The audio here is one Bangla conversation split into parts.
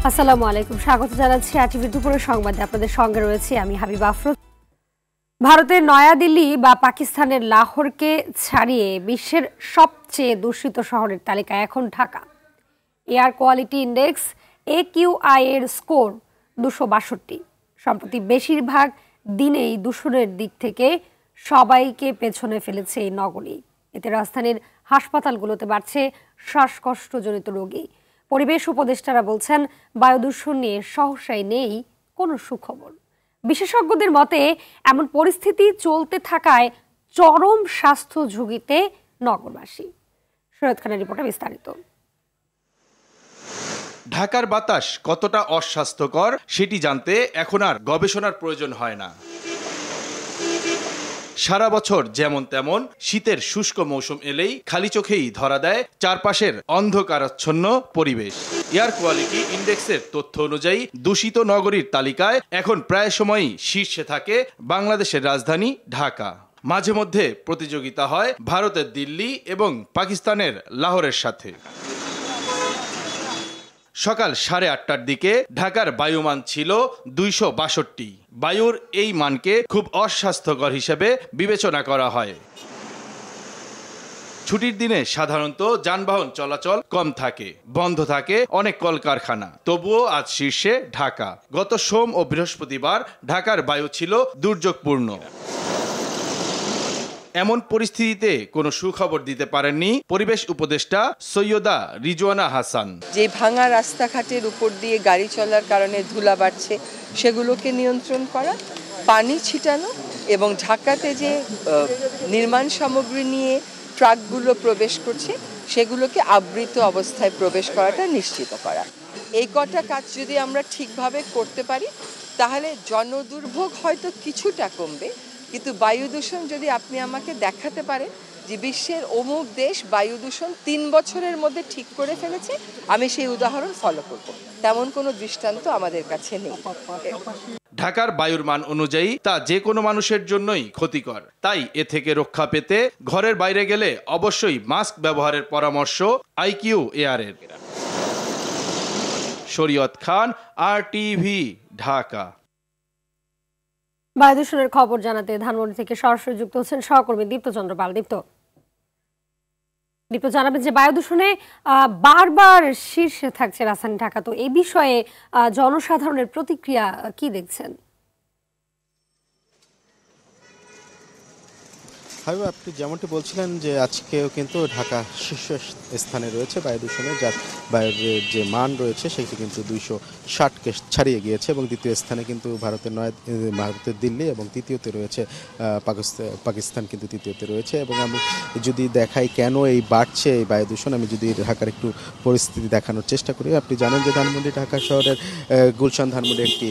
আসসালামু আলাইকুম, স্বাগত জানাচ্ছি আরটিভি দুপুরের সংবাদে। আপনাদের সঙ্গে রয়েছি আমি হাবিবা আফরোজ। ভারতের নয়াদিল্লি বা পাকিস্তানের লাহোরকে ছাড়িয়ে বিশ্বের সবচেয়ে দূষিত শহরের তালিকায় এখন Dhaka. Air quality index AQI এর স্কোর 262। সম্প্রতি বেশিরভাগ দিনেই দূষণের দিক থেকে সবাইকে পেছনে ফেলেছে এই নগরী। এতে রাজধানীর হাসপাতালগুলোতে বাড়ছে শ্বাসকষ্টজনিত রোগী। পরিবেশ উপদেষ্টারা বলছেন, বায়ু দূষণ নিয়ে সহসাই নেই কোনো সুখবর। বিশেষজ্ঞদের মতে এমন পরিস্থিতি চলতে থাকায় চরম স্বাস্থ্য ঝুঁকিতে নগরবাসী। সৈয়দ খানের রিপোর্টে বিস্তারিত। ঢাকার বাতাস কতটা অস্বাস্থ্যকর সেটি জানতে এখন আর গবেষণার প্রয়োজন হয় না। সারা বছর যেমন তেমন শীতের শুষ্ক মৌসুম এলেই খালি চোখেই ধরা দেয় চারপাশের অন্ধকারাচ্ছন্ন পরিবেশ। এয়ার কোয়ালিটি ইন্ডেক্সের তথ্য অনুযায়ী দূষিত নগরীর তালিকায় এখন প্রায় সময়ই শীর্ষে থাকে বাংলাদেশের রাজধানী ঢাকা। মাঝে মধ্যে প্রতিযোগিতা হয় ভারতের দিল্লি এবং পাকিস্তানের লাহোরের সাথে। সকাল 8:30টার দিকে ঢাকার বায়ুমান ছিল 262। বায়ুর এই মানকে খুব অস্বাস্থ্যকর হিসেবে বিবেচনা করা হয়। ছুটির দিনে সাধারণত যানবাহন চলাচল কম থাকে, বন্ধ থাকে অনেক কলকারখানা। তবুও আজ শীর্ষে ঢাকা। গত সোম ও বৃহস্পতিবার ঢাকার বায়ু ছিল দুর্যোগপূর্ণ। এমন পরিস্থিতিতে কোনো সুখবর দিতে পারেননি পরিবেশ উপদেষ্টা সৈয়দা রিজওয়ানা হাসান। যে ভাঙা রাস্তাঘাটের উপর দিয়ে গাড়ি চলার কারণে ধুলা বাড়ছে সেগুলোকে নিয়ন্ত্রণ করা, পানি ছিটানো এবং ঢাকাতে যে নির্মাণ সামগ্রী নিয়ে ট্রাকগুলো প্রবেশ করছে সেগুলোকে আবৃত অবস্থায় প্রবেশ করাটা নিশ্চিত করা। এই কটা কাজ যদি আমরা ঠিকভাবে করতে পারি তাহলে জনদুর্ভোগ হয়তো কিছুটা কমবে, কিন্তু বায়ু দূষণ যদি আপনি আমাকে দেখাতে পারেন যে বিশ্বের অমুক দেশ বায়ু দূষণ 3 বছরের মধ্যে ঠিক করে ফেলেছে, আমি সেই উদাহরণ ফলো করব। তেমন কোনো দৃষ্টান্ত আমাদের কাছে নেই। ঢাকার বায়ুর মান অনুযায়ী তা যে কোনো মানুষের জন্যই ক্ষতিকর। তাই এ থেকে রক্ষা পেতে ঘরের বাইরে গেলে অবশ্যই মাস্ক ব্যবহারের পরামর্শ আইকিউ এয়ারের। শরীয়ত খান, RTV, ঢাকা। বায়ু দূষণের খবর জানাতে ধানমন্ডি থেকে সরাসরি যুক্ত হচ্ছেন সহকর্মী দীপ্ত চন্দ্র পাল। দীপ্ত জানাবেন যে বায়ু দূষণে বারবার শীর্ষে থাকছে রাজধানী ঢাকা, তো এই বিষয়ে জনসাধারণের প্রতিক্রিয়া কি দেখছেন? আপনি যেমনটি বলছিলেন যে আজকেও কিন্তু ঢাকা শীর্ষ স্থানে রয়েছে বায়ু দূষণে, যার বায়ুর যে মান রয়েছে সেটি কিন্তু 260কে ছাড়িয়ে গিয়েছে এবং দ্বিতীয় স্থানে কিন্তু ভারতের দিল্লি এবং তৃতীয়তে রয়েছে পাকিস্তান কিন্তু তৃতীয়তে রয়েছে। এবং আমি যদি দেখাই কেন এই বাড়ছে এই বায়ু দূষণ, আমি যদি ঢাকার একটু পরিস্থিতি দেখানোর চেষ্টা করি। আপনি জানেন যে ধানমন্ডি ঢাকা শহরের গুলশান ধানমন্ডি একটি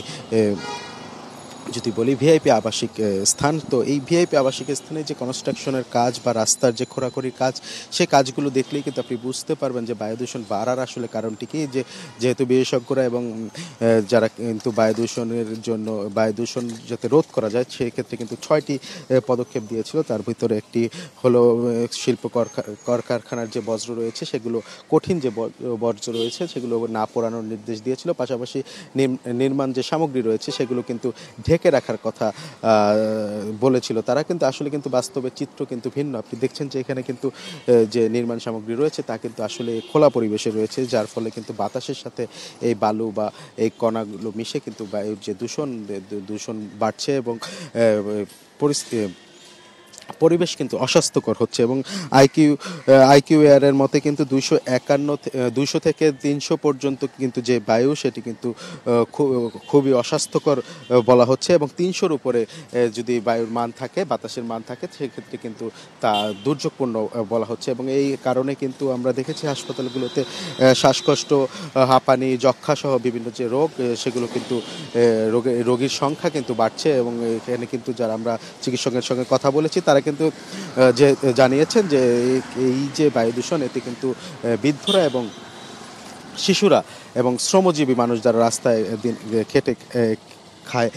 যদি বলি ভিআইপি আবাসিক স্থান। তো এই ভিআইপি আবাসিক স্থানে যে কনস্ট্রাকশনের কাজ বা রাস্তার যে খোঁড়াখড়ির কাজ, সেই কাজগুলো দেখলেই কিন্তু আপনি বুঝতে পারবেন যে বায়ু দূষণ বাড়ার আসলে কারণটি কি। যেহেতু বিশেষজ্ঞরা এবং যারা কিন্তু বায়ু দূষণ যাতে রোধ করা যায় সেক্ষেত্রে কিন্তু 6টি পদক্ষেপ দিয়েছিল। তার ভিতরে একটি হলো শিল্প কলকারখানার যে বর্জ্য রয়েছে সেগুলো, কঠিন যে বর্জ্য রয়েছে সেগুলো না পোড়ানোর নির্দেশ দিয়েছিল। পাশাপাশি নির্মাণ যে সামগ্রী রয়েছে সেগুলো কিন্তু ঢেকে রাখার কথা বলেছিল তারা, কিন্তু আসলে কিন্তু বাস্তবে চিত্র কিন্তু ভিন্ন। আপনি দেখছেন যে এখানে কিন্তু যে নির্মাণ সামগ্রী রয়েছে তা কিন্তু আসলে খোলা পরিবেশে রয়েছে, যার ফলে কিন্তু বাতাসের সাথে এই বালু বা এই কণাগুলো মিশে কিন্তু বায়ুর যে দূষণ বাড়ছে এবং পরিবেশ কিন্তু অস্বাস্থ্যকর হচ্ছে। এবং আইকিউ এয়ারের মতে কিন্তু 200 থেকে 300 পর্যন্ত কিন্তু যে বায়ু সেটি কিন্তু খুবই অস্বাস্থ্যকর বলা হচ্ছে। এবং 300-র উপরে যদি বায়ুর মান থাকে, বাতাসের মান থাকে, সেক্ষেত্রে কিন্তু তা দুর্যোগপূর্ণ বলা হচ্ছে। এবং এই কারণে কিন্তু আমরা দেখেছি হাসপাতালগুলোতে শ্বাসকষ্ট, হাঁপানি, যক্ষা সহ বিভিন্ন যে রোগ সেগুলো কিন্তু রোগীর সংখ্যা কিন্তু বাড়ছে। এবং এখানে কিন্তু যারা আমরা চিকিৎসকের সঙ্গে কথা বলেছি তারা কিন্তু যে জানিয়েছেন যে এই যে বায়ু দূষণ এতে কিন্তু বৃদ্ধরা এবং শিশুরা এবং শ্রমজীবী মানুষ যারা রাস্তায় খেটে খায়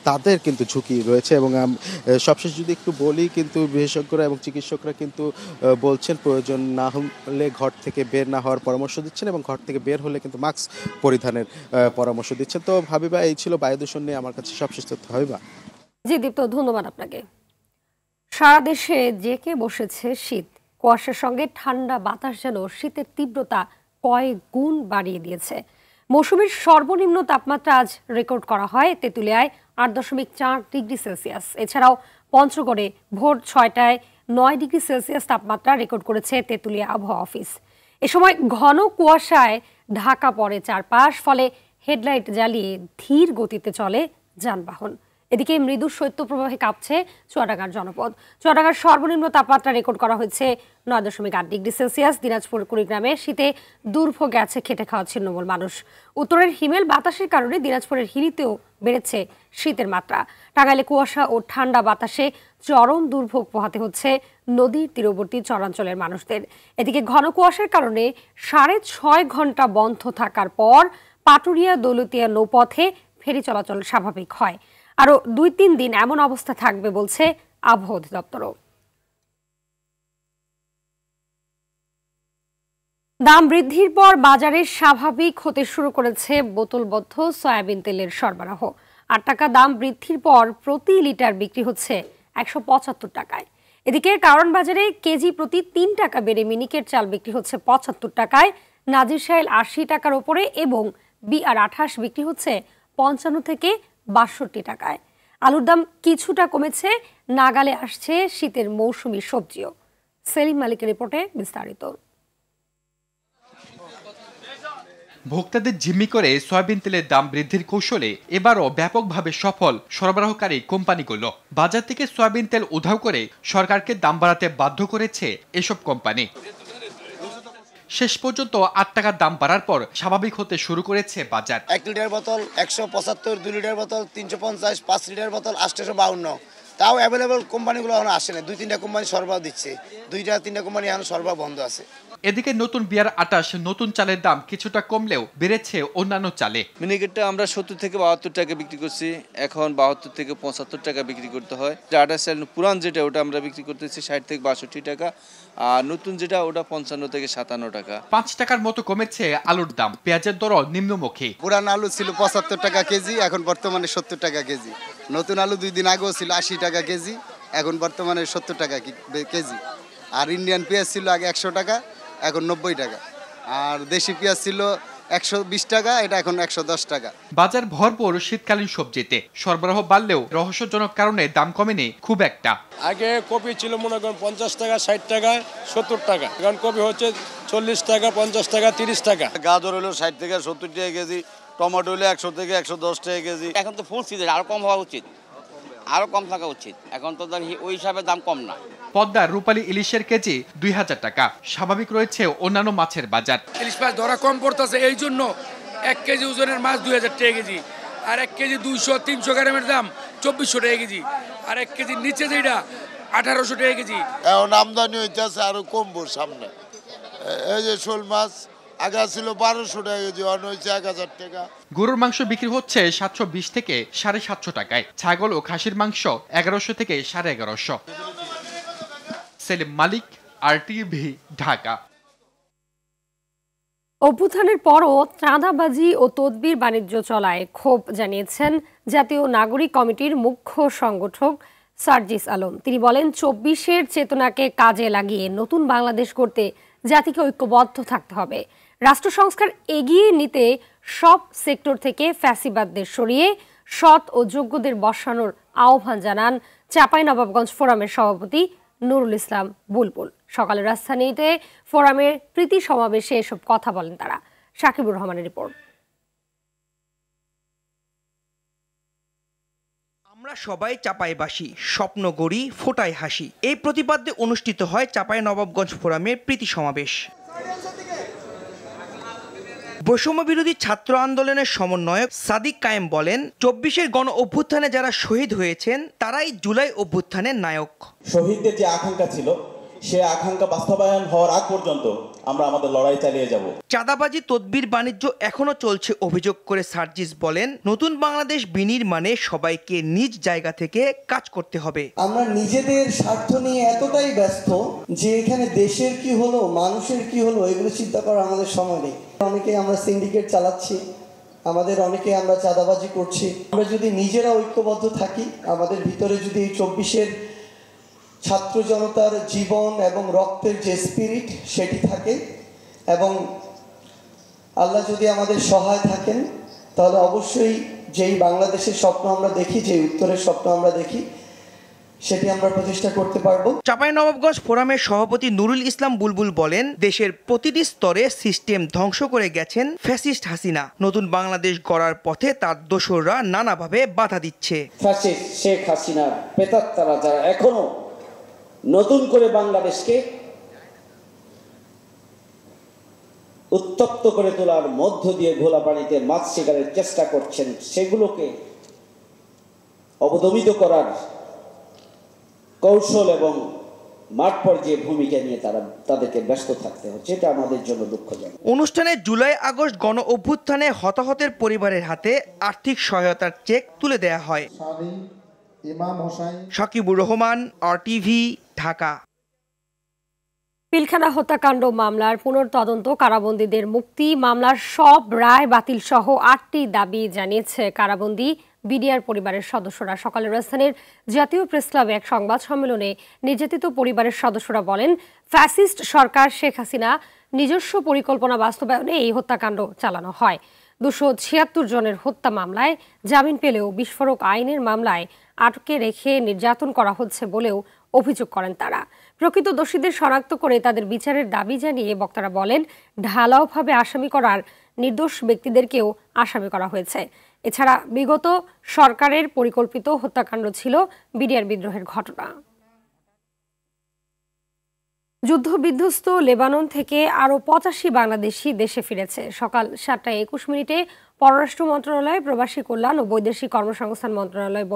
তাদের কিন্তু ঝুঁকি রয়েছে। এবং সবশেষ যদি একটু বলি, কিন্তু বিশেষজ্ঞরা এবং চিকিৎসকরা কিন্তু বলছেন প্রয়োজন না হলে ঘর থেকে বের না হওয়ার পরামর্শ দিচ্ছেন, এবং ঘর থেকে বের হলে কিন্তু মাস্ক পরিধানের পরামর্শ দিচ্ছেন। তো হাবিবা, এই ছিল বায়ু দূষণ নিয়ে আমার কাছে সবশেষ তথ্য। হাবিবা। জি দীপ্ত, ধন্যবাদ আপনাকে। সারা দেশে জেঁকে বসেছে শীত। কুয়াশার সঙ্গে ঠান্ডা বাতাস যেন শীতের তীব্রতা কয়েক গুণ বাড়িয়ে দিয়েছে। মৌসুমীর সর্বনিম্ন তাপমাত্রা আজ রেকর্ড করা হয় তেঁতুলিয়ায় 8.4 ডিগ্রি সেলসিয়াস। এছাড়াও পঞ্চগড়ে ভোর 6টায় 9 ডিগ্রি সেলসিয়াস তাপমাত্রা রেকর্ড করেছে তেঁতুলিয়া আবহাওয়া অফিস। এ সময় ঘন কুয়াশায় ঢাকা পড়ে চারপাশ, ফলে হেডলাইট জ্বালিয়ে ধীর গতিতে চলে যানবাহন। এদিকে মৃদু শৈত্যপ্রবাহে কাঁপছে চুয়াডাঙ্গার জনপদ। চুয়াডাঙ্গার সর্বনিম্ন তাপমাত্রা রেকর্ড করা হয়েছে 9.8 ডিগ্রি সেলসিয়াস। দিনাজপুর কুড়িগ্রামে শীতে দুর্ভোগে আছে খেটে খাওয়া ছিন্নমূল মানুষ। উত্তরের হিমেল বাতাসের কারণে দিনাজপুরের হিলিতেও বেড়েছে শীতের মাত্রা। টাঙ্গাইলে কুয়াশা ও ঠান্ডা বাতাসে চরম দুর্ভোগ পোহাতে হচ্ছে নদীর তীরবর্তী চরাঞ্চলের মানুষদের। এদিকে ঘন কুয়াশার কারণে 6.5 ঘন্টা বন্ধ থাকার পর পাটুরিয়া দৌলতিয়া নৌপথে ফেরি চলাচল স্বাভাবিক হয়। আরো 2-3 দিন এমন অবস্থা থাকবে বলছে আবহাওয়া অধিদপ্তরও। দাম বৃদ্ধির পর বাজারে স্বাভাবিক হতে শুরু করেছে বোতলবদ্ধ সয়াবিন তেলের সরবরাহ। 8 টাকা দাম বৃদ্ধির পর প্রতি লিটার বিক্রি হচ্ছে 175 টাকায়। এদিকে কারণ বাজারে কেজি প্রতি 3 টাকা বেড়ে মিনিকেট চাল বিক্রি হচ্ছে 75 টাকায়, নাজিরশাইল 80 টাকার ওপরে এবং BR28 বিক্রি হচ্ছে 55 থেকে 62 টাকায়। আলুর দাম কিছুটা কমেছে, নাগালে আসছে শীতের মৌসুমী সবজিও। সেলিম মালিকের রিপোর্টে বিস্তারিত। ভোক্তাদের জিম্মি করে সয়াবিন তেলের দাম বৃদ্ধির কৌশলে এবারও ব্যাপকভাবে সফল সরবরাহকারী কোম্পানিগুলো। বাজার থেকে সয়াবিন তেল উধাও করে সরকারকে দাম বাড়াতে বাধ্য করেছে এসব কোম্পানি। শেষ পর্যন্ত 8 টাকার দাম বাড়ার পর স্বাভাবিক হতে শুরু করেছে বাজার। 1 লিটার বোতল 175, 2 লিটার বোতল 350, 5 লিটার বোতল 852। তাও অ্যাভেলেবল কোম্পানিগুলো এখন আসে না। 2-3টা কোম্পানি সরবরাহ দিচ্ছে, 2-3টা কোম্পানি এখন সরবরাহ বন্ধ আছে। এদিকে নতুন BR28 নতুন চালের দাম কিছুটা কমলেও বেড়েছে অন্যান্য চালে। মিনিকেটটা আমরা 70 থেকে 72 টাকা বিক্রি করছি, এখন 72 থেকে 75 টাকা বিক্রি করতে হয়। 28 সাল পুরান যেটা ওটা আমরা বিক্রি করতেছি 60 থেকে 62 টাকা, আর নতুন যেটা ওটা 55 থেকে 57 টাকা। 5 টাকার মতো কমেছে আলুর দাম। পেঁয়াজের দরও নিম্নমুখী। পুরান আলু ছিল 75 টাকা কেজি, এখন বর্তমানে 70 টাকা কেজি। নতুন আলু 2 দিন আগেও ছিল 80 টাকা কেজি, এখন বর্তমানে 70 টাকা কেজি। আর ইন্ডিয়ান পেঁয়াজ ছিল আগে 100 টাকা, এখন 90 টাকা। আর দেশি পেঁয়াজ ছিল 120 টাকা, এটা এখন 110 টাকা। বাজার ভরপুর শীতকালীন সবজিতে। সরবরাহ বাড়লেও রহস্যজনক কারণে দাম কমেনি খুব একটা। আগে কপি ছিল মনে করেন 50 টাকা, 60 টাকা, 70 টাকা, এখন কপি হচ্ছে 40 টাকা, 50 টাকা, 30 টাকা। গাজর হলো 60 থেকে 70 টাকা কেজি, টমেটো হলো 100 থেকে 110 টাকা কেজি। এখন তো ফুল সিজন, আরো কম হওয়া উচিত, আরো কম থাকা উচিত। এখন তো ওই হিসাবে দাম কম না। পদ্মার রূপালী ইলিশের কেজি 2000 টাকা। স্বাভাবিক রয়েছে অন্যান্য মাছের বাজার। ইলিশ মাছ ধরা কম পড়তেছে, এই জন্য 1 কেজি ওজনের মাছ 2000 টাকা কেজি, আর 1 কেজি 200-300 গ্রামের দাম 2400 টাকা কেজি, আর 1 কেজির নিচে যেটা 1800 টাকা কেজি। এখন আমদানি হইতেছে আরো কমবো সামনে। এই যে শোল মাছ আগে ছিল 1200 টাকা কেজি, এখন হয়েছে 1000 টাকা। গরুর মাংস বিক্রি হচ্ছে 720 থেকে 750 টাকায়। ছাগল ও খাসির মাংস 1100 থেকে 1150। সেলিম মালিক, RTV, ঢাকা। অভ্যুত্থানের পরও চাঁদাবাজি ও তদবির বাণিজ্য চলায় ক্ষোভ জানিয়েছেন জাতীয় নাগরিক কমিটির মুখ্য সংগঠক সার্জিস আলম। তিনি বলেন, 24-এর চেতনাকে কাজে লাগিয়ে নতুন বাংলাদেশ গড়তে জাতিকে ঐক্যবদ্ধ থাকতে হবে। রাষ্ট্র সংস্কার এগিয়ে নিতে সব সেক্টর থেকে ফ্যাসিবাদদের সরিয়ে সৎ ও যোগ্যদের বসানোর আহ্বান জানান চাঁপাইনবাবগঞ্জ ফোরামের সভাপতি নুরুল ইসলাম বুলবুল। সকালে রাজধানীতে ফোরামের প্রীতি সমাবেশে এসব কথা বলেন তারা। সাকিবুর রহমানের রিপোর্ট। আমরা সবাই চাঁপাইবাসী, স্বপ্ন গড়ি, ফোটায় হাসি, এই প্রতিপাদ্যে অনুষ্ঠিত হয় চাঁপাইনবাবগঞ্জ ফোরামের প্রীতি সমাবেশ। বৈষম্য বিরোধী ছাত্র আন্দোলনের সমন্বয়ক সাদিক কায়েম বলেন, 24-এর গণ অভ্যুত্থানে যারা শহীদ হয়েছেন তারাই জুলাই অভ্যুত্থানের নায়ক। শহীদদের যে আকাঙ্ক্ষা ছিল, সে আকাঙ্ক্ষা বাস্তবায়ন হওয়ার আগ পর্যন্ত আমরা আমাদের লড়াই চালিয়ে যাব। চাঁদাবাজি তদবির বাণিজ্য এখনো চলছে অভিযোগ করে সার্জিস বলেন, নতুন বাংলাদেশ বিনির্মাণে সবাইকে নিজ জায়গা থেকে কাজ করতে হবে। আমরা নিজেদের স্বার্থ নিয়ে এতটাই ব্যস্ত যে এখানে দেশের কি হলো, মানুষের কি হলো, এগুলো চিন্তা করার আমাদের সময় নেই। অনেকে আমরা সিন্ডিকেট চালাচ্ছি, আমাদের অনেকে আমরা চাঁদাবাজি করছি। আমরা যদি নিজেরা ঐক্যবদ্ধ থাকি, আমাদের ভিতরে যদি এই 24-এর ছাত্র জনতার জীবন এবং রক্তের যে স্পিরিট সেটি থাকে, এবং আল্লাহ যদি আমাদের সহায় থাকেন, তাহলে অবশ্যই যেই বাংলাদেশের স্বপ্ন আমরা দেখি, যে উত্তরের স্বপ্ন আমরা দেখি, সেটি আমরা প্রতিষ্ঠা করতে পারবো। চাঁপাইনবাবগঞ্জ ফোরামের সভাপতি নুরুল ইসলাম বুলবুল বলেন, দেশের প্রতিটি স্তরে সিস্টেম ধ্বংস করে গেছেন ফ্যাসিস্ট হাসিনা। নতুন বাংলাদেশ গড়ার পথে তার দোসররা নানাভাবে বাধা দিচ্ছে। ফ্যাসিস্ট শেখ হাসিনার প্রেতাত্মারা যারা এখনো নতুন করে বাংলাদেশকে উত্তপ্ত করে তোলার মধ্য দিয়ে ঘোলা পানিতে মাছ শিকারের চেষ্টা করছেন, সেগুলোকে অবদমিত করার কৌশল এবং মাঠ পর্যায়ে ভূমিকা নিয়ে তাদেরকে ব্যস্ত থাকতে হচ্ছে। এটা আমাদের জন্য দুঃখজনক। অনুষ্ঠানে জুলাই আগস্ট গণ অভ্যুত্থানে হতাহতের পরিবারের হাতে আর্থিক সহায়তার চেক তুলে দেয়া হয়। সাকিবুর রহমান, RTV, ঢাকা। পিলখানা হত্যাকাণ্ড মামলার পুনর্তদন্ত, কারাবন্দীদের মুক্তি, মামলার সব রায় বাতিল সহ 8টি দাবি জানিয়েছে কারাবন্দী বিডিআর পরিবারের সদস্যরা। সকালে রাজধানীর জাতীয় প্রেস ক্লাবে এক সংবাদ সম্মেলনে নির্যাতিত পরিবারের সদস্যরা বলেন, ফ্যাসিস্ট সরকার শেখ হাসিনা নিজস্ব পরিকল্পনা বাস্তবায়নে এই হত্যাকাণ্ড চালানো হয়। 276 জনের হত্যা মামলায় জামিন পেলেও বিস্ফোরক আইনের মামলায় আটকে রেখে নির্যাতন করা হচ্ছে বলেও অভিযোগ করেন তারা। প্রকৃত দোষীদের শনাক্ত করে তাদের বিচারের দাবি জানিয়ে বক্তারা বলেন, ঢালাওভাবে আসামি করার নির্দোষ ব্যক্তিদেরকেও আসামি করা হয়েছে। এছাড়া বিগত সরকারের পরিকল্পিত হত্যাকাণ্ড ছিল বিডিআর বিদ্রোহের ঘটনা। যুদ্ধবিধ্বস্ত লেবানন থেকে আরও 85 বাংলাদেশি দেশে ফিরেছে। সকাল 7:21 পররাষ্ট্র মন্ত্রণালয়, প্রবাসী কল্যাণ ও বৈদেশিক কর্মসংস্থান মন্ত্রণালয়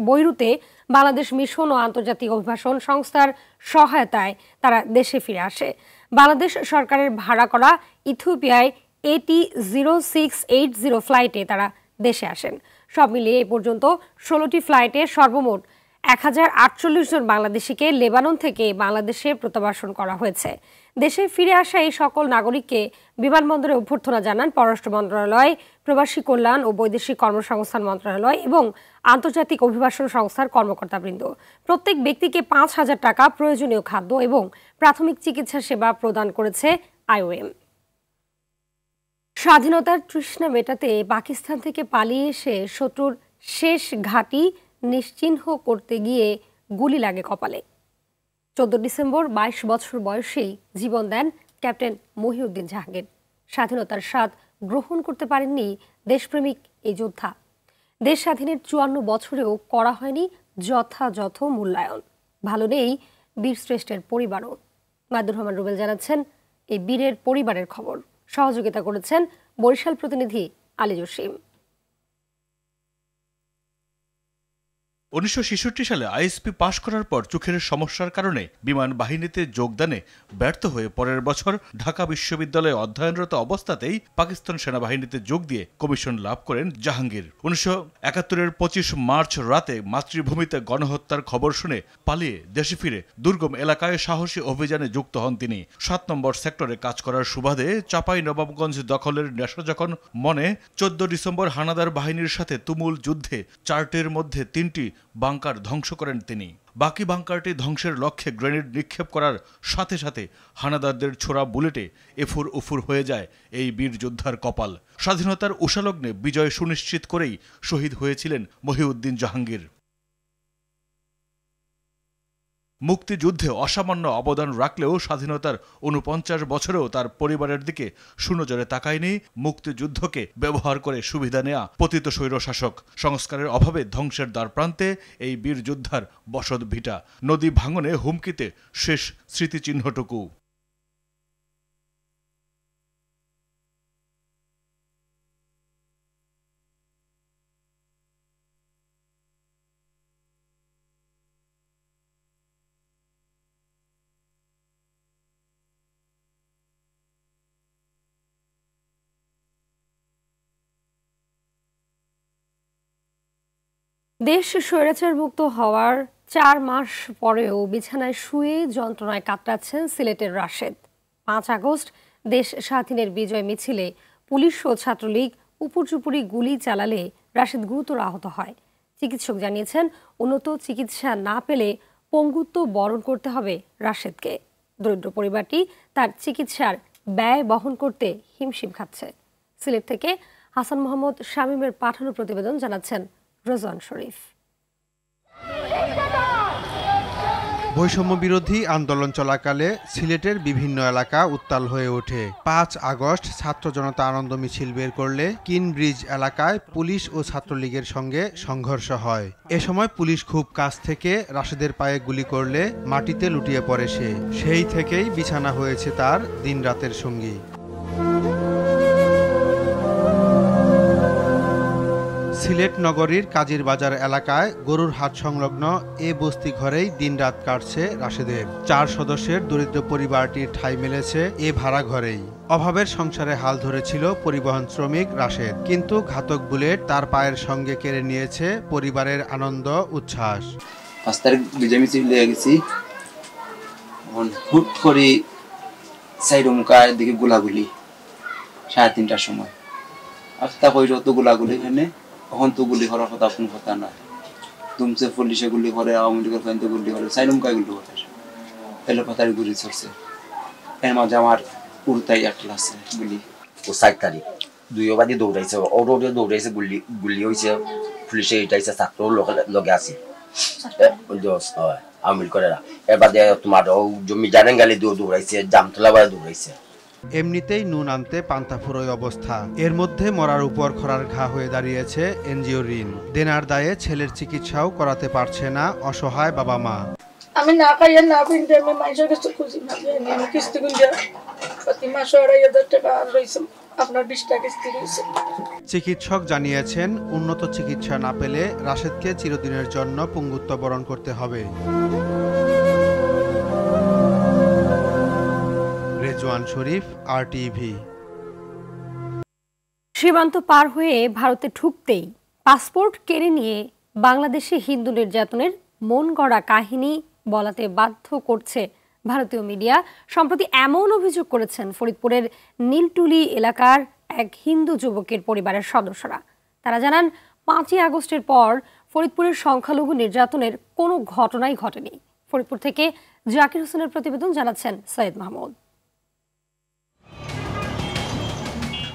বৈরুতে বাংলাদেশ মিশন ও আন্তর্জাতিক অভিবাসন সংস্থার সহায়তায় তারা দেশে ফিরে আসে। বাংলাদেশ সরকারের ভাড়া করা ইথিওপিয়ায় AT0680 ফ্লাইটে তারা দেশে আসেন। সব মিলিয়ে এ পর্যন্ত 16টি ফ্লাইটে সর্বমোট 1048 জন বাংলাদেশিকে লেবানন থেকে বাংলাদেশে প্রত্যাবাসন করা হয়েছে। দেশে ফিরে আসা এই সকল নাগরিককে বিমানবন্দরে অভ্যর্থনা জানান পররাষ্ট্র মন্ত্রণালয়, প্রবাসী কল্যাণ ও বৈদেশিক কর্মসংস্থান মন্ত্রণালয় এবং আন্তর্জাতিক অভিবাসন সংস্থার কর্মকর্তাবৃন্দ। প্রত্যেক ব্যক্তিকে 5,000 টাকা প্রয়োজনীয় খাদ্য এবং প্রাথমিক চিকিৎসা সেবা প্রদান করেছে IOM। স্বাধীনতার তৃষ্ণা মেটাতে পাকিস্তান থেকে পালিয়ে এসে শত্রুর শেষ ঘাঁটি নিশ্চিহ্ন করতে গিয়ে গুলি লাগে কপালে। 14 ডিসেম্বর 22 বছর বয়সেই জীবন দেন ক্যাপ্টেন মহিউদ্দিন জাহাঙ্গীর। স্বাধীনতার স্বাদ গ্রহণ করতে পারেননি দেশপ্রেমিক এই যোদ্ধা। দেশ স্বাধীনের 54 বছরেও করা হয়নি যথাযথ মূল্যায়ন। ভালো নেই বীরশ্রেষ্ঠের পরিবারও। মাদুর রহমান রুবেল জানাচ্ছেন এই বীরের পরিবারের খবর। সহযোগিতা করেছেন বরিশাল প্রতিনিধি আলী জসিম। 1966 সালে আইএসপি পাশ করার পর চোখের সমস্যার কারণে বিমান বাহিনীতে যোগদানে ব্যর্থ হয়ে পরের বছর ঢাকা বিশ্ববিদ্যালয়ে অধ্যয়নরত অবস্থাতেই পাকিস্তান সেনাবাহিনীতে যোগ দিয়ে কমিশন লাভ করেন জাহাঙ্গীর। 1971-এর 25 মার্চ রাতে মাতৃভূমিতে গণহত্যার খবর শুনে পালিয়ে দেশে ফিরে দুর্গম এলাকায় সাহসী অভিযানে যুক্ত হন তিনি। 7 নম্বর সেক্টরে কাজ করার সুবাদে চাঁপাইনবাবগঞ্জ দখলের নেশা যখন মনে, 14 ডিসেম্বর হানাদার বাহিনীর সাথে তুমুল যুদ্ধে 4টির মধ্যে 3টি বাংকার ধ্বংস করেন তিনি। বাকি বাংকারটি ধ্বংসের লক্ষ্যে গ্রেনেড নিক্ষেপ করার সাথে সাথে হানাদারদের ছোড়া বুলেটে এফুর উফুর হয়ে যায় এই বীর যোদ্ধার কপাল। স্বাধীনতার উষালগ্নে বিজয় সুনিশ্চিত করেই শহীদ হয়েছিলেন মহিউদ্দিন জাহাঙ্গীর। মুক্তিযুদ্ধে অসামান্য অবদান রাখলেও স্বাধীনতার 49 বছরেও তার পরিবারের দিকে সুনজরে তাকায়নি মুক্তিযুদ্ধকে ব্যবহার করে সুবিধা নেয়া পতিত স্বৈরশাসক। সংস্কারের অভাবে ধ্বংসের দ্বারপ্রান্তে এই বীর যোদ্ধার বসত ভিটা, নদী ভাঙনে হুমকিতে শেষ স্মৃতিচিহ্নটুকু। দেশ স্বৈরাচার মুক্ত হওয়ার 4 মাস পরেও বিছানায় শুয়ে যন্ত্রণায় কাতরাচ্ছেন সিলেটের রাশেদ। 5 আগস্ট দেশ স্বাধীনের বিজয় মিছিলে পুলিশ ও ছাত্রলীগ উপর্যুপরি গুলি চালালে রাশেদ গুরুতর আহত হয়। চিকিৎসক জানিয়েছেন উন্নত চিকিৎসা না পেলে পঙ্গুত্ব বরণ করতে হবে রাশেদকে। দরিদ্র পরিবারটি তার চিকিৎসার ব্যয় বহন করতে হিমশিম খাচ্ছে। সিলেট থেকে হাসান মোহাম্মদ শামীমের পাঠানো প্রতিবেদন জানাচ্ছেন রেজওয়ান শরীফ। বৈষম্য বিরোধী আন্দোলন চলাকালে সিলেটের বিভিন্ন এলাকা উত্তাল হয়ে ওঠে। 5 আগস্ট ছাত্র জনতা আনন্দ মিছিল বের করলে কিনব্রিজ এলাকায় পুলিশ ও ছাত্রলীগের সঙ্গে সংঘর্ষ হয়। এ সময় পুলিশ খুব কাছ থেকে রাশেদের পায়ে গুলি করলে মাটিতে লুটিয়ে পড়ে সে। সেই থেকেই বিছানা হয়েছে তার দিনরাতের সঙ্গী। সিলেট নগরীর কাজীর বাজার এলাকায় গরুর হাট সংলগ্ন এ বস্তি ঘরেই দিনরাত কাটছে রাশেদের। 4 সদস্যের দরিদ্র পরিবারটির ঠাঁই মিলেছে এ ভাড়া ঘরেই। অভাবের সংসারে হাল ধরেছিল পরিবহন শ্রমিক রাশেদ, কিন্তু ঘাতক বুলেট তার পায়ের সঙ্গে কেড়ে নিয়েছে পরিবারের আনন্দ উচ্ছ্বাস। 5 তারিখ বিজয় মিছিল দিয়ে গেছি, হুট করে সাইডমুখার দিকে গোলাগুলি 3:30টার সময়। আস্তা কইরো তো গোলাগুলি এখানে, এখন তো গুলি করার কথা কোনো কথা নয়। তুমসে পুলিশে গুলি করে, আওয়ামী লীগের ফ্যানতে গুলি করে, সাইডমুখায় গুলি করে, এলো পাতারি গুলি চলছে। এর মাঝে আমার উড়তাই একটা আছে গুলি। ও 7 তারিখ 2 বাজে দৌড়াইছে, ওরে দৌড়াইছে, গুলি হয়েছে, পুলিশে এটাইছে, ছাত্র লগে আছে আওয়ামী করে। এবার তোমার জমি জানেন গালি দৌড়াইছে, জামতলা বাড়ি দৌড়াইছে। এমনিতেই নুন আনতে পান্তা ফুরোয় অবস্থা। এর মধ্যে মরার উপর খরার ঘা হয়ে দাঁড়িয়েছে এনজিও ঋণ। দেনার দায়ে ছেলের চিকিৎসাও করাতে পারছে না অসহায় বাবা মা। আমি না খাইয়া না পিনতে আমি মাইসের কাছে খুঁজি না, আমি কিস্তি গুঞ্জা প্রতি মাসে 2,500 টাকা রয়েছে, আপনার 20 টাকা কিস্তি রয়েছে। চিকিৎসক জানিয়েছেন উন্নত চিকিৎসা না পেলে রাশেদকে চিরদিনের জন্য পঙ্গুত্ব বরণ করতে হবে। রেজওয়ান শরীফ, RTV। সীমান্ত পার হয়ে ভারতে ঢুকতেই পাসপোর্ট কেড়ে নিয়ে বাংলাদেশে হিন্দু নির্যাতনের মন গড়া কাহিনী বলাতে বাধ্য করছে ভারতীয় মিডিয়া। সম্প্রতি এমন অভিযোগ করেছেন ফরিদপুরের নীলটুলি এলাকার এক হিন্দু যুবকের পরিবারের সদস্যরা। তারা জানান 5ই আগস্টের পর ফরিদপুরের সংখ্যালঘু নির্যাতনের কোনো ঘটনাই ঘটেনি। ফরিদপুর থেকে জাকির হোসেনের প্রতিবেদন জানাচ্ছেন সৈয়দ মাহমুদ।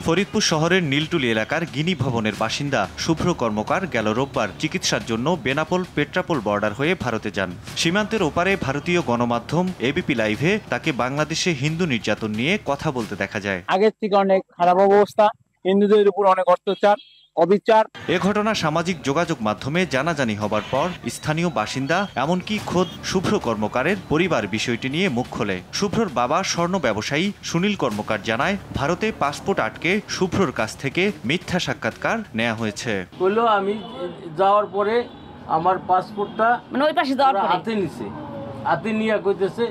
ফরিদপুর শহরের নীলটুলি এলাকার গিনি ভবনের বাসিন্দা শুভ্র কর্মকার গেল রোববার চিকিৎসার জন্য বেনাপোল পেট্রাপোল বর্ডার হয়ে ভারতে যান। সীমান্তের ওপারে ভারতীয় গণমাধ্যম এবিপি লাইভে তাকে বাংলাদেশে হিন্দু নির্যাতন নিয়ে কথা বলতে দেখা যায়। আগের থেকে অনেক খারাপ অবস্থা, হিন্দুদের উপর অনেক অত্যাচার, অবিচার। এ ঘটনা সামাজিক যোগাযোগ মাধ্যমে জানাজানি হবার পর স্থানীয় বাসিন্দা এমনকি খোদ শুভ্র কর্মকারের পরিবার বিষয়টি নিয়ে মুখ খোলে। শুভ্রর বাবা স্বর্ণ ব্যবসায়ী সুনীল কর্মকার জানায়, ভারতে পাসপোর্ট আটকে শুভ্রর কাছ থেকে মিথ্যা সাক্ষাৎকার নেওয়া হয়েছে। আমি যাওয়ার পরে আমার পাসপোর্টটা মানে ওই পাশে হাতে নিছে, হাতে নিয়ে কইতেছে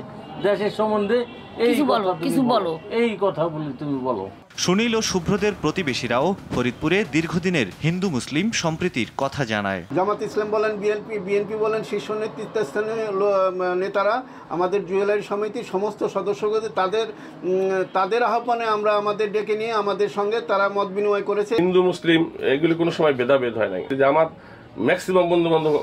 দেশের সম্বন্ধে কিছু বলো, এই কথা বলি তুমি বলো। সুনীল ও শুভ্রদের প্রতিবেশীরাও ফরিদপুরে দীর্ঘদিনের হিন্দু মুসলিম সম্প্রীতির কথা জানায়। জামাত ইসলাম বলেন, বিএনপি বলেন, শীর্ষ নেতৃত্বস্থানীয় নেতারা, আমাদের জুয়েলারি সমিতির সমস্ত সদস্যদের তাদের আহ্বানে আমরা আমাদের ডেকে নিয়ে আমাদের সঙ্গে তারা মত বিনিময় করেছে। হিন্দু মুসলিম এগুলি কোনো সময় ভেদাভেদ হয় না, যে আমার ম্যাক্সিমাম বন্ধু বান্ধব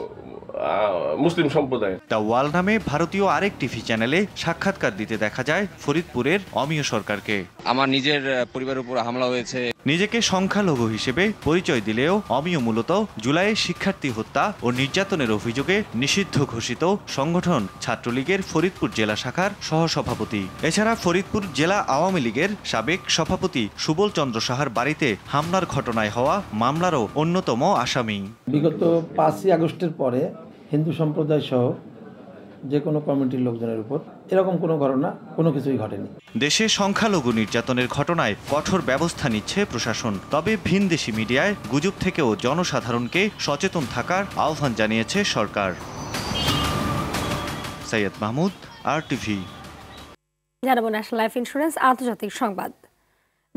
মুসলিম সম্প্রদায়। দ্য ওয়াল নামে ভারতীয় আরেক টিভি চ্যানেলে সাক্ষাৎকার দিতে দেখা যায় ফরিদপুরের অমিয় সরকারকে। আমার নিজের পরিবারের উপর হামলা হয়েছে। নিজেকে সংখ্যালঘু হিসেবে পরিচয় দিলেও অমিয় মূলত জুলাইয়ে শিক্ষার্থী হত্যা ও নির্যাতনের অভিযোগে নিষিদ্ধ ঘোষিত সংগঠন ছাত্রলীগের ফরিদপুর জেলা শাখার সহসভাপতি। এছাড়া ফরিদপুর জেলা আওয়ামী লীগের সাবেক সভাপতি সুবল চন্দ্র সাহার বাড়িতে হামলার ঘটনায় হওয়া মামলারও অন্যতম আসামি। বিগত 5ই আগস্টের পরে হিন্দু সম্প্রদায় সহ যে কোনো কমিটির লোকজনের উপর এরকম কোনো ঘটনা কোনো কিছুই ঘটেনি। দেশে সংখ্যালঘু নির্যাতনের ঘটনায় কঠোর ব্যবস্থা নিচ্ছে প্রশাসন। তবে ভিনদেশি মিডিয়ায় গুজব থেকেও জনসাধারণকে সচেতন থাকার আহ্বান জানিয়েছে সরকার। সৈয়দ মাহমুদ, RTV। জানাবো ন্যাশনাল লাইফ ইন্স্যুরেন্স আন্তর্জাতিক সংবাদ।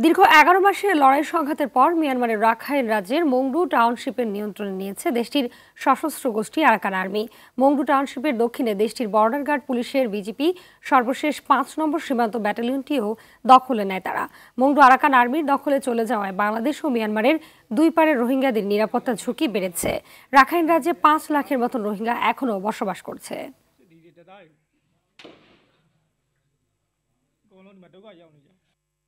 দীর্ঘ 11 মাসের লড়াই সংঘাতের পর মিয়ানমারের রাখাইন রাজ্যের মংডু টাউনশিপের নিয়ন্ত্রণে নিয়েছে দেশটির সশস্ত্র গোষ্ঠী আরাকান আর্মি। মংডু টাউনশিপের দক্ষিণে দেশটির বর্ডার গার্ড পুলিশের বিজিপি সর্বশেষ 5 নম্বর সীমান্ত ব্যাটালিয়নটিও দখলে নেয় তারা। মংডু আরাকান আর্মির দখলে চলে যাওয়ায় বাংলাদেশ ও মিয়ানমারের দুই পারের রোহিঙ্গাদের নিরাপত্তা ঝুঁকি বেড়েছে। রাখাইন রাজ্যে 5 লাখের মতন রোহিঙ্গা এখনও বসবাস করছে।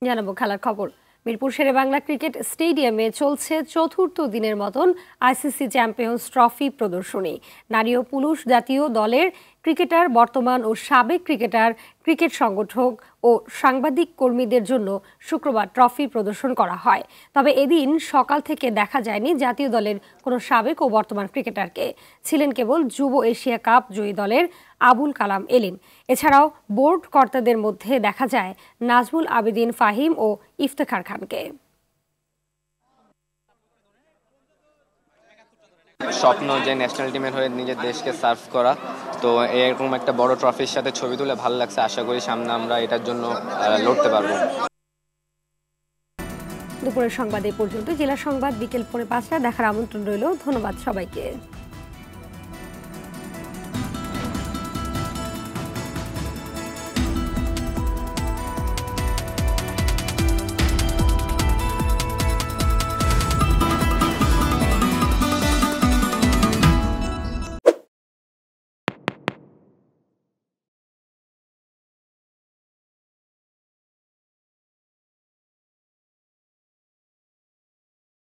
জানাবো খেলার খবর। মিরপুর শেরেবাংলা ক্রিকেট স্টেডিয়ামে চলছে চতুর্থ দিনের মতন আইসিসি চ্যাম্পিয়ন্স ট্রফি প্রদর্শনী। নারী ও পুরুষ জাতীয় দলের ক্রিকেটার, বর্তমান ও সাবেক ক্রিকেটার, ক্রিকেট সংগঠক ও সাংবাদিক কর্মীদের জন্য শুক্রবার ট্রফি প্রদর্শন করা হয়। তবে এদিন সকাল থেকে দেখা যায়নি জাতীয় দলের কোনো সাবেক ও বর্তমান ক্রিকেটারকে। ছিলেন কেবল যুব এশিয়া কাপ জয়ী দলের আবুল কালাম এলিন। এছাড়াও বোর্ড কর্তাদের মধ্যে দেখা যায় নাজমুল আবেদিন ফাহিম ও ইফতেখার খানকে। স্বপ্ন যে ন্যাশনাল টিমের হয়ে নিজের দেশকে সার্ভ করা, তো এরকম একটা বড় ট্রফির সাথে ছবি তুলে ভালো লাগছে। আশা করি সামনে আমরা এটার জন্য লড়তে পারবো। দুপুরের সংবাদ এ পর্যন্ত। জেলা সংবাদ বিকেল 5:30 দেখার আমন্ত্রণ রইল। ধন্যবাদ সবাইকে।